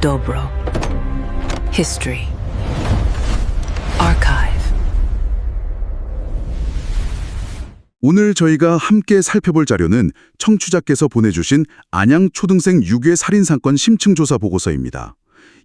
Dobro. History. Archive. 오늘 저희가 함께 살펴볼 자료는 청취자께서 보내주신 안양 초등생 유괴 살인사건 심층조사 보고서입니다.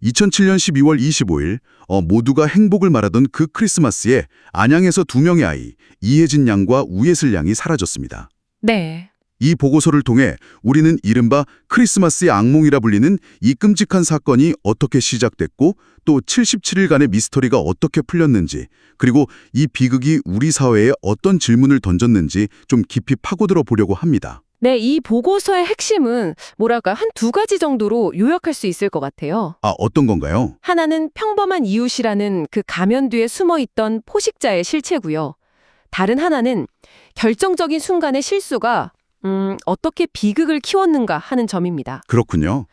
2007년 12월 25일 모두가 행복을 말하던 그 크리스마스에 안양에서 두 명의 아이, 이혜진 양과 우예슬 양이 사라졌습니다. 네. 이 보고서를 통해 우리는 이른바 크리스마스의 악몽이라 불리는 이 끔찍한 사건이 어떻게 시작됐고 또 77일간의 미스터리가 어떻게 풀렸는지, 그리고 이 비극이 우리 사회에 어떤 질문을 던졌는지 좀 깊이 파고들어 보려고 합니다. 네, 이 보고서의 핵심은 한 두 가지 정도로 요약할 수 있을 것 같아요. 어떤 건가요? 하나는 평범한 이웃이라는 그 가면 뒤에 숨어있던 포식자의 실체고요. 다른 하나는 결정적인 순간의 실수가 어떻게 비극을 키웠는가 하는 점입니다. 그렇군요.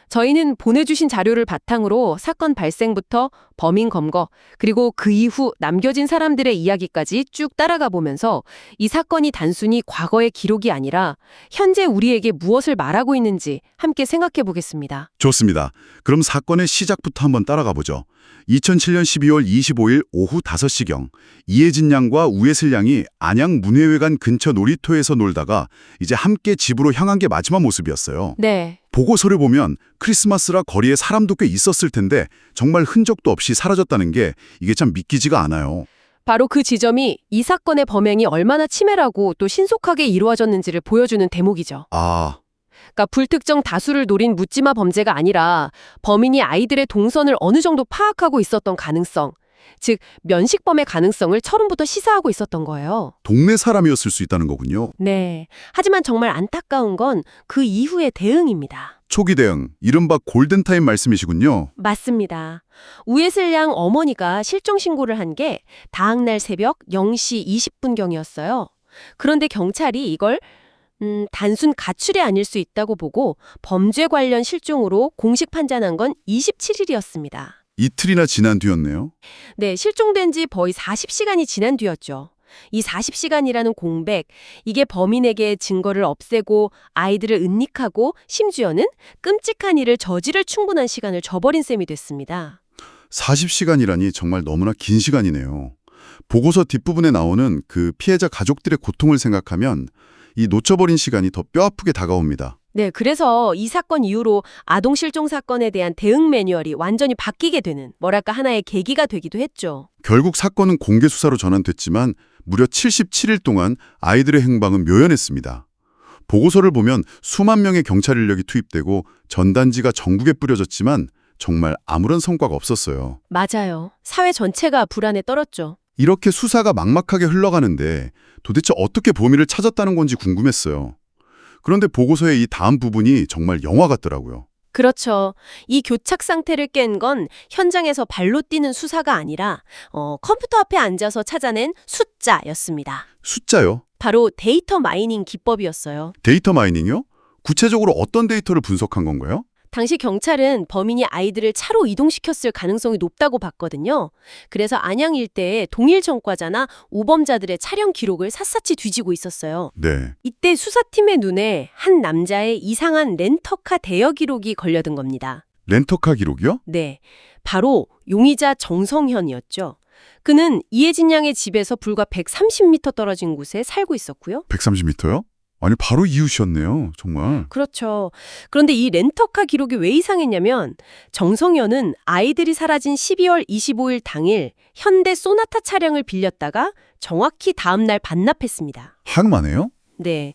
저희는 보내주신 자료를 바탕으로 사건 발생부터 범인 검거, 그리고 그 이후 남겨진 사람들의 이야기까지 쭉 따라가 보면서 이 사건이 단순히 과거의 기록이 아니라 현재 우리에게 무엇을 말하고 있는지 함께 생각해 보겠습니다. 좋습니다. 그럼 사건의 시작부터 한번 따라가 보죠. 2007년 12월 25일 오후 5시경 이혜진 양과 우예슬 양이 안양 문예회관 근처 놀이터에서 놀다가 이제 함께 집으로 향한 게 마지막 모습이었어요. 네. 보고서를 보면 크리스마스라 거리에 사람도 꽤 있었을 텐데 정말 흔적도 없이 사라졌다는 게 이게 참 믿기지가 않아요. 바로 그 지점이 이 사건의 범행이 얼마나 치밀하고 또 신속하게 이루어졌는지를 보여주는 대목이죠. 그러니까 불특정 다수를 노린 묻지마 범죄가 아니라 범인이 아이들의 동선을 어느 정도 파악하고 있었던 가능성, 즉 면식범의 가능성을 처음부터 시사하고 있었던 거예요. 동네 사람이었을 수 있다는 거군요. 네. 하지만 정말 안타까운 건 그 이후의 대응입니다. 초기 대응, 이른바 골든타임 말씀이시군요. 맞습니다. 우예슬 양 어머니가 실종 신고를 한 게 다음날 새벽 0시 20분경이었어요. 그런데 경찰이 이걸 단순 가출이 아닐 수 있다고 보고 범죄 관련 실종으로 공식 판단한 건 27일이었습니다. 이틀이나 지난 뒤였네요. 네, 실종된 지 거의 40시간이 지난 뒤였죠. 이 40시간이라는 공백, 이게 범인에게 증거를 없애고 아이들을 은닉하고 심지어는 끔찍한 일을 저지를 충분한 시간을 줘버린 셈이 됐습니다. 40시간이라니 정말 너무나 긴 시간이네요. 보고서 뒷부분에 나오는 그 피해자 가족들의 고통을 생각하면 이 놓쳐버린 시간이 더 뼈아프게 다가옵니다. 네, 그래서 이 사건 이후로 아동 실종 사건에 대한 대응 매뉴얼이 완전히 바뀌게 되는 하나의 계기가 되기도 했죠. 결국 사건은 공개 수사로 전환됐지만 무려 77일 동안 아이들의 행방은 묘연했습니다. 보고서를 보면 수만 명의 경찰 인력이 투입되고 전단지가 전국에 뿌려졌지만 정말 아무런 성과가 없었어요. 맞아요. 사회 전체가 불안에 떨었죠. 이렇게 수사가 막막하게 흘러가는데 도대체 어떻게 범인을 찾았다는 건지 궁금했어요. 그런데 보고서의 이 다음 부분이 정말 영화 같더라고요. 그렇죠. 이 교착 상태를 깬 건 현장에서 발로 뛰는 수사가 아니라 컴퓨터 앞에 앉아서 찾아낸 숫자였습니다. 숫자요? 바로 데이터 마이닝 기법이었어요. 데이터 마이닝이요? 구체적으로 어떤 데이터를 분석한 건가요? 당시 경찰은 범인이 아이들을 차로 이동시켰을 가능성이 높다고 봤거든요. 그래서 안양 일대에 동일 전과자나 우범자들의 차량 기록을 샅샅이 뒤지고 있었어요. 네. 이때 수사팀의 눈에 한 남자의 이상한 렌터카 대여 기록이 걸려든 겁니다. 렌터카 기록이요? 네, 바로 용의자 정성현이었죠. 그는 이혜진 양의 집에서 불과 130m 떨어진 곳에 살고 있었고요. 130m요? 아니 바로 이웃이었네요. 정말. 그렇죠. 그런데 이 렌터카 기록이 왜 이상했냐면 정성현은 아이들이 사라진 12월 25일 당일 현대 소나타 차량을 빌렸다가 정확히 다음 날 반납했습니다. 한만해요? 네,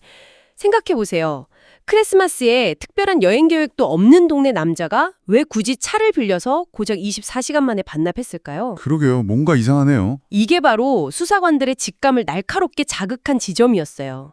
생각해보세요. 크리스마스에 특별한 여행 계획도 없는 동네 남자가 왜 굳이 차를 빌려서 고작 24시간 만에 반납했을까요? 그러게요. 뭔가 이상하네요. 이게 바로 수사관들의 직감을 날카롭게 자극한 지점이었어요.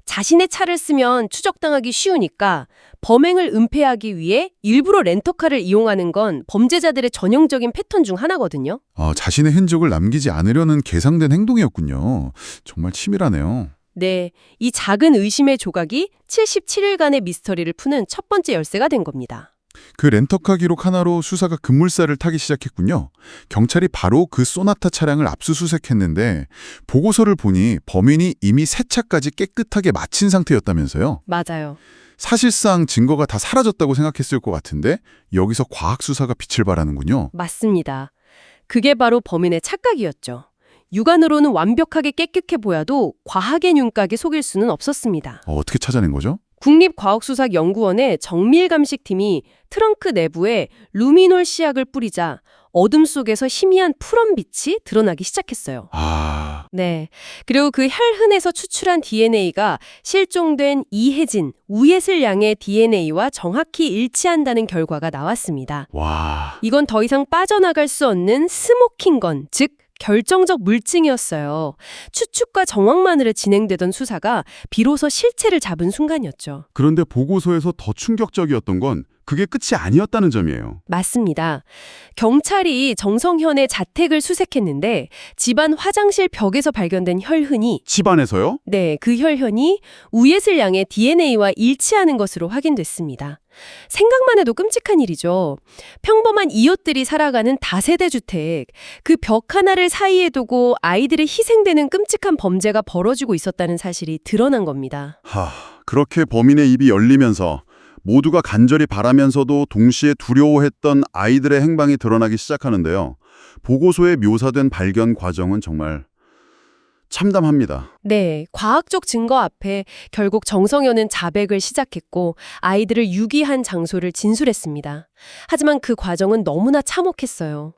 자신의 차를 쓰면 추적당하기 쉬우니까 범행을 은폐하기 위해 일부러 렌터카를 이용하는 건 범죄자들의 전형적인 패턴 중 하나거든요. 자신의 흔적을 남기지 않으려는 계상된 행동이었군요. 정말 치밀하네요. 네, 이 작은 의심의 조각이 77일간의 미스터리를 푸는 첫 번째 열쇠가 된 겁니다. 그 렌터카 기록 하나로 수사가 급물살을 타기 시작했군요. 경찰이 바로 그 소나타 차량을 압수수색했는데 보고서를 보니 범인이 이미 세차까지 깨끗하게 마친 상태였다면서요. 맞아요. 사실상 증거가 다 사라졌다고 생각했을 것 같은데 여기서 과학 수사가 빛을 발하는군요. 맞습니다. 그게 바로 범인의 착각이었죠. 육안으로는 완벽하게 깨끗해 보여도 과학의 윤곽에 속일 수는 없었습니다. 어떻게 찾아낸 거죠? 국립과학수사연구원의 정밀감식팀이 트렁크 내부에 루미놀 씨약을 뿌리자 어둠 속에서 희미한 푸른 빛이 드러나기 시작했어요. 네. 그리고 그 혈흔에서 추출한 DNA가 실종된 이혜진, 우예슬 양의 DNA와 정확히 일치한다는 결과가 나왔습니다. 와. 이건 더 이상 빠져나갈 수 없는 스모킹건, 즉 결정적 물증이었어요. 추측과 정황만으로 진행되던 수사가 비로소 실체를 잡은 순간이었죠. 그런데 보고서에서 더 충격적이었던 건 그게 끝이 아니었다는 점이에요. 맞습니다. 경찰이 정성현의 자택을 수색했는데 집안 화장실 벽에서 발견된 혈흔이 집안에서요? 네, 그 혈흔이 우예슬 양의 DNA와 일치하는 것으로 확인됐습니다. 생각만 해도 끔찍한 일이죠. 평범한 이웃들이 살아가는 다세대 주택, 그 벽 하나를 사이에 두고 아이들이 희생되는 끔찍한 범죄가 벌어지고 있었다는 사실이 드러난 겁니다. 그렇게 범인의 입이 열리면서 모두가 간절히 바라면서도 동시에 두려워했던 아이들의 행방이 드러나기 시작하는데요. 보고서에 묘사된 발견 과정은 정말 참담합니다. 네, 과학적 증거 앞에 결국 정성현은 자백을 시작했고 아이들을 유기한 장소를 진술했습니다. 하지만 그 과정은 너무나 참혹했어요.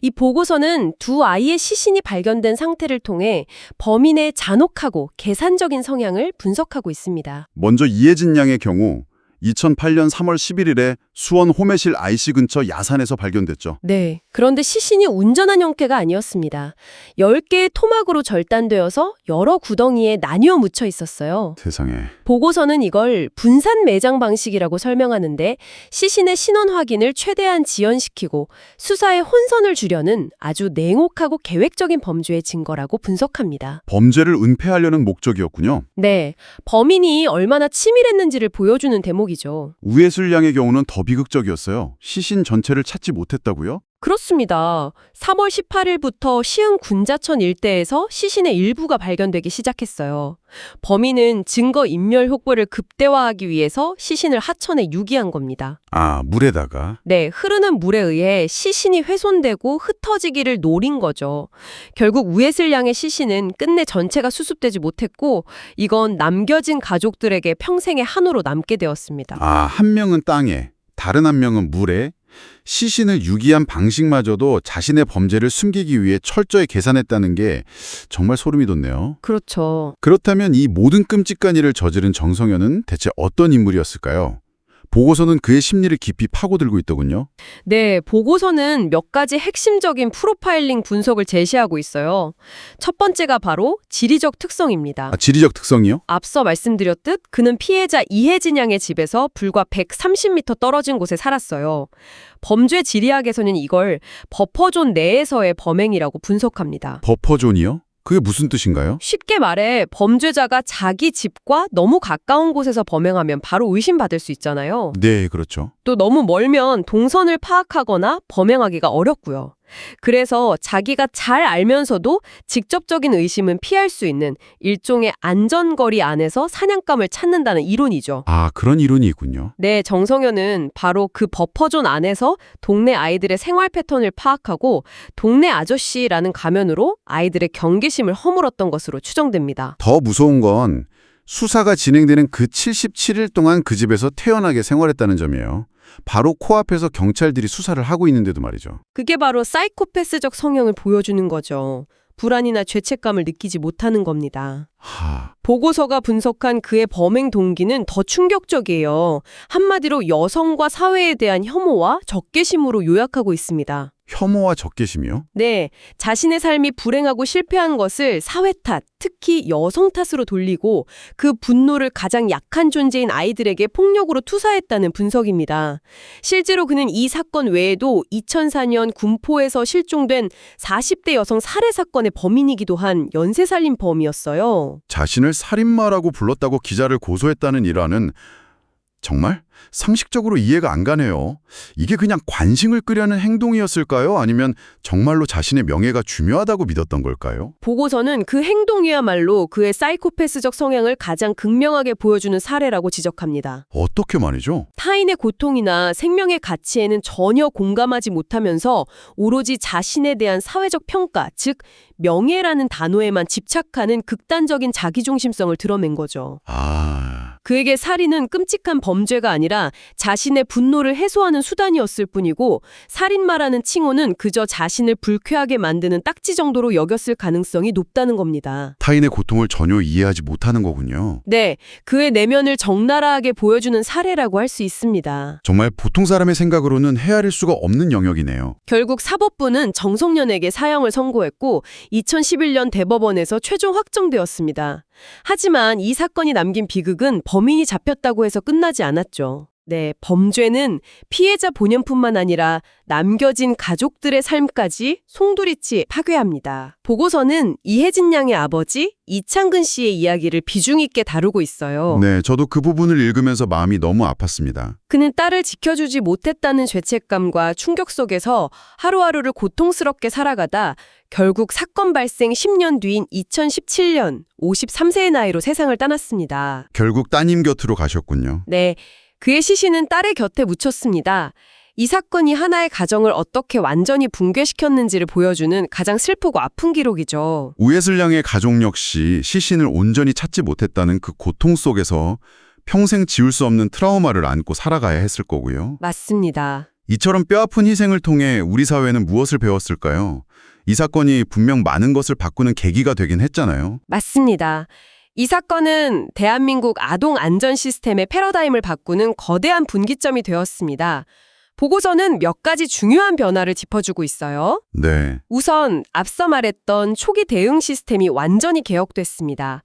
이 보고서는 두 아이의 시신이 발견된 상태를 통해 범인의 잔혹하고 계산적인 성향을 분석하고 있습니다. 먼저 이혜진 양의 경우 2008년 3월 11일에 수원 호매실 IC 근처 야산에서 발견됐죠. 네. 그런데 시신이 운전한 형태가 아니었습니다. 10개의 토막으로 절단되어서 여러 구덩이에 나뉘어 묻혀 있었어요. 세상에. 보고서는 이걸 분산 매장 방식이라고 설명하는데 시신의 신원 확인을 최대한 지연시키고 수사의 혼선을 주려는 아주 냉혹하고 계획적인 범죄의 증거라고 분석합니다. 범죄를 은폐하려는 목적이었군요. 네. 범인이 얼마나 치밀했는지를 보여주는 대목이죠. 우예슬 양의 경우는 더 비극적이었어요. 시신 전체를 찾지 못했다고요? 그렇습니다. 3월 18일부터 시흥 군자천 일대에서 시신의 일부가 발견되기 시작했어요. 범인은 증거 인멸 효과를 극대화하기 위해서 시신을 하천에 유기한 겁니다. 물에다가? 네, 흐르는 물에 의해 시신이 훼손되고 흩어지기를 노린 거죠. 결국 우예슬 양의 시신은 끝내 전체가 수습되지 못했고 이건 남겨진 가족들에게 평생의 한우로 남게 되었습니다. 한 명은 땅에, 다른 한 명은 물에? 시신을 유기한 방식마저도 자신의 범죄를 숨기기 위해 철저히 계산했다는 게 정말 소름이 돋네요. 그렇죠. 그렇다면 이 모든 끔찍한 일을 저지른 정성현은 대체 어떤 인물이었을까요? 보고서는 그의 심리를 깊이 파고들고 있더군요. 네, 보고서는 몇 가지 핵심적인 프로파일링 분석을 제시하고 있어요. 첫 번째가 바로 지리적 특성입니다. 지리적 특성이요? 앞서 말씀드렸듯 그는 피해자 이혜진 양의 집에서 불과 130m 떨어진 곳에 살았어요. 범죄 지리학에서는 이걸 버퍼존 내에서의 범행이라고 분석합니다. 버퍼존이요? 그게 무슨 뜻인가요? 쉽게 말해 범죄자가 자기 집과 너무 가까운 곳에서 범행하면 바로 의심받을 수 있잖아요. 네, 그렇죠. 또 너무 멀면 동선을 파악하거나 범행하기가 어렵고요. 그래서 자기가 잘 알면서도 직접적인 의심은 피할 수 있는 일종의 안전거리 안에서 사냥감을 찾는다는 이론이죠. 그런 이론이 있군요. 네, 정성현은 바로 그 버퍼존 안에서 동네 아이들의 생활 패턴을 파악하고 동네 아저씨라는 가면으로 아이들의 경계심을 허물었던 것으로 추정됩니다. 더 무서운 건 수사가 진행되는 그 77일 동안 그 집에서 태연하게 생활했다는 점이에요. 바로 코앞에서 경찰들이 수사를 하고 있는데도 말이죠. 그게 바로 사이코패스적 성향을 보여주는 거죠. 불안이나 죄책감을 느끼지 못하는 겁니다. 보고서가 분석한 그의 범행 동기는 더 충격적이에요. 한마디로 여성과 사회에 대한 혐오와 적개심으로 요약하고 있습니다. 혐오와 적개심이요? 네, 자신의 삶이 불행하고 실패한 것을 사회 탓, 특히 여성 탓으로 돌리고 그 분노를 가장 약한 존재인 아이들에게 폭력으로 투사했다는 분석입니다. 실제로 그는 이 사건 외에도 2004년 군포에서 실종된 40대 여성 살해 사건의 범인이기도 한 연쇄살인범이었어요. 자신을 살인마라고 불렀다고 기자를 고소했다는 일화는 정말? 상식적으로 이해가 안 가네요. 이게 그냥 관심을 끄려는 행동이었을까요? 아니면 정말로 자신의 명예가 중요하다고 믿었던 걸까요? 보고서는 그 행동이야말로 그의 사이코패스적 성향을 가장 극명하게 보여주는 사례라고 지적합니다. 어떻게 말이죠? 타인의 고통이나 생명의 가치에는 전혀 공감하지 못하면서 오로지 자신에 대한 사회적 평가, 즉 명예라는 단어에만 집착하는 극단적인 자기중심성을 드러낸 거죠. 그에게 살인은 끔찍한 범죄가 아니라 자신의 분노를 해소하는 수단이었을 뿐이고 살인마라는 칭호는 그저 자신을 불쾌하게 만드는 딱지 정도로 여겼을 가능성이 높다는 겁니다. 타인의 고통을 전혀 이해하지 못하는 거군요. 네, 그의 내면을 적나라하게 보여주는 사례라고 할 수 있습니다. 정말 보통 사람의 생각으로는 헤아릴 수가 없는 영역이네요. 결국 사법부는 정성년에게 사형을 선고했고 2011년 대법원에서 최종 확정되었습니다. 하지만 이 사건이 남긴 비극은 범인이 잡혔다고 해서 끝나지 않았죠. 네, 범죄는 피해자 본연뿐만 아니라 남겨진 가족들의 삶까지 송두리째 파괴합니다. 보고서는 이혜진 양의 아버지 이창근 씨의 이야기를 비중 있게 다루고 있어요. 네, 저도 그 부분을 읽으면서 마음이 너무 아팠습니다. 그는 딸을 지켜주지 못했다는 죄책감과 충격 속에서 하루하루를 고통스럽게 살아가다 결국 사건 발생 10년 뒤인 2017년 53세의 나이로 세상을 떠났습니다. 결국 따님 곁으로 가셨군요. 네, 그의 시신은 딸의 곁에 묻혔습니다. 이 사건이 하나의 가정을 어떻게 완전히 붕괴시켰는지를 보여주는 가장 슬프고 아픈 기록이죠. 우예슬 양의 가족 역시 시신을 온전히 찾지 못했다는 그 고통 속에서 평생 지울 수 없는 트라우마를 안고 살아가야 했을 거고요. 맞습니다. 이처럼 뼈아픈 희생을 통해 우리 사회는 무엇을 배웠을까요? 이 사건이 분명 많은 것을 바꾸는 계기가 되긴 했잖아요. 맞습니다. 이 사건은 대한민국 아동 안전 시스템의 패러다임을 바꾸는 거대한 분기점이 되었습니다. 보고서는 몇 가지 중요한 변화를 짚어주고 있어요. 네. 우선 앞서 말했던 초기 대응 시스템이 완전히 개혁됐습니다.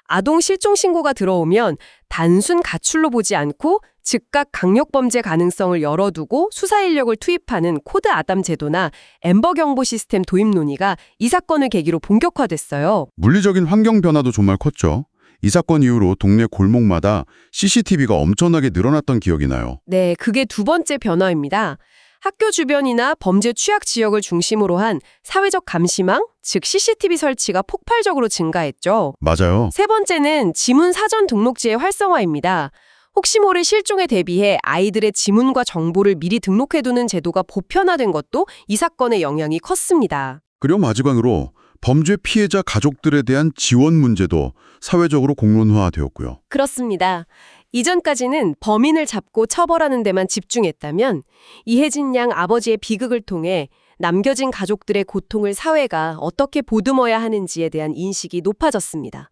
아동 실종 신고가 들어오면 단순 가출로 보지 않고 즉각 강력범죄 가능성을 열어두고 수사 인력을 투입하는 코드 아담 제도나 엠버 경보 시스템 도입 논의가 이 사건을 계기로 본격화됐어요. 물리적인 환경 변화도 정말 컸죠. 이 사건 이후로 동네 골목마다 CCTV가 엄청나게 늘어났던 기억이 나요. 네, 그게 두 번째 변화입니다. 학교 주변이나 범죄 취약 지역을 중심으로 한 사회적 감시망, 즉 CCTV 설치가 폭발적으로 증가했죠. 맞아요. 세 번째는 지문 사전 등록지의 활성화입니다. 혹시 모를 실종에 대비해 아이들의 지문과 정보를 미리 등록해두는 제도가 보편화된 것도 이 사건의 영향이 컸습니다. 그리고 마지막으로 범죄 피해자 가족들에 대한 지원 문제도 사회적으로 공론화되었고요. 그렇습니다. 이전까지는 범인을 잡고 처벌하는 데만 집중했다면 이혜진 양 아버지의 비극을 통해 남겨진 가족들의 고통을 사회가 어떻게 보듬어야 하는지에 대한 인식이 높아졌습니다.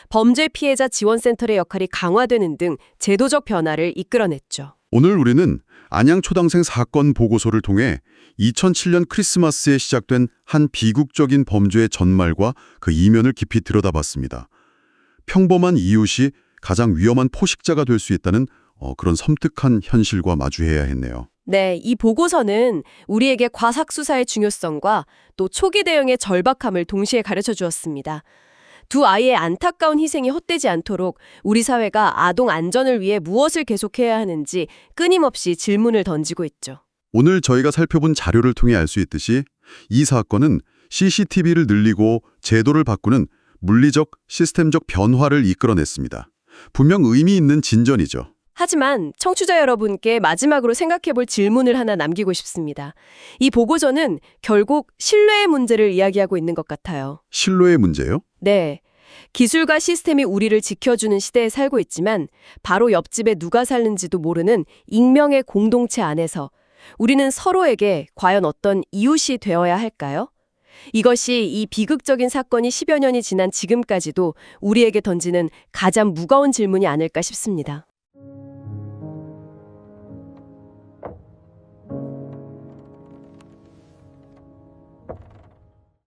범죄 피해자 지원센터의 역할이 강화되는 등 제도적 변화를 이끌어냈죠. 오늘 우리는 안양초등생 사건 보고서를 통해 2007년 크리스마스에 시작된 한 비극적인 범죄의 전말과 그 이면을 깊이 들여다봤습니다. 평범한 이웃이 가장 위험한 포식자가 될 수 있다는 그런 섬뜩한 현실과 마주해야 했네요. 네, 이 보고서는 우리에게 과학 수사의 중요성과 또 초기 대응의 절박함을 동시에 가르쳐 주었습니다. 두 아이의 안타까운 희생이 헛되지 않도록 우리 사회가 아동 안전을 위해 무엇을 계속해야 하는지 끊임없이 질문을 던지고 있죠. 오늘 저희가 살펴본 자료를 통해 알 수 있듯이 이 사건은 CCTV를 늘리고 제도를 바꾸는 물리적, 시스템적 변화를 이끌어냈습니다. 분명 의미 있는 진전이죠. 하지만 청취자 여러분께 마지막으로 생각해볼 질문을 하나 남기고 싶습니다. 이 보고서는 결국 신뢰의 문제를 이야기하고 있는 것 같아요. 신뢰의 문제요? 네. 기술과 시스템이 우리를 지켜주는 시대에 살고 있지만 바로 옆집에 누가 사는지도 모르는 익명의 공동체 안에서 우리는 서로에게 과연 어떤 이웃이 되어야 할까요? 이것이 이 비극적인 사건이 10여 년이 지난 지금까지도 우리에게 던지는 가장 무거운 질문이 아닐까 싶습니다.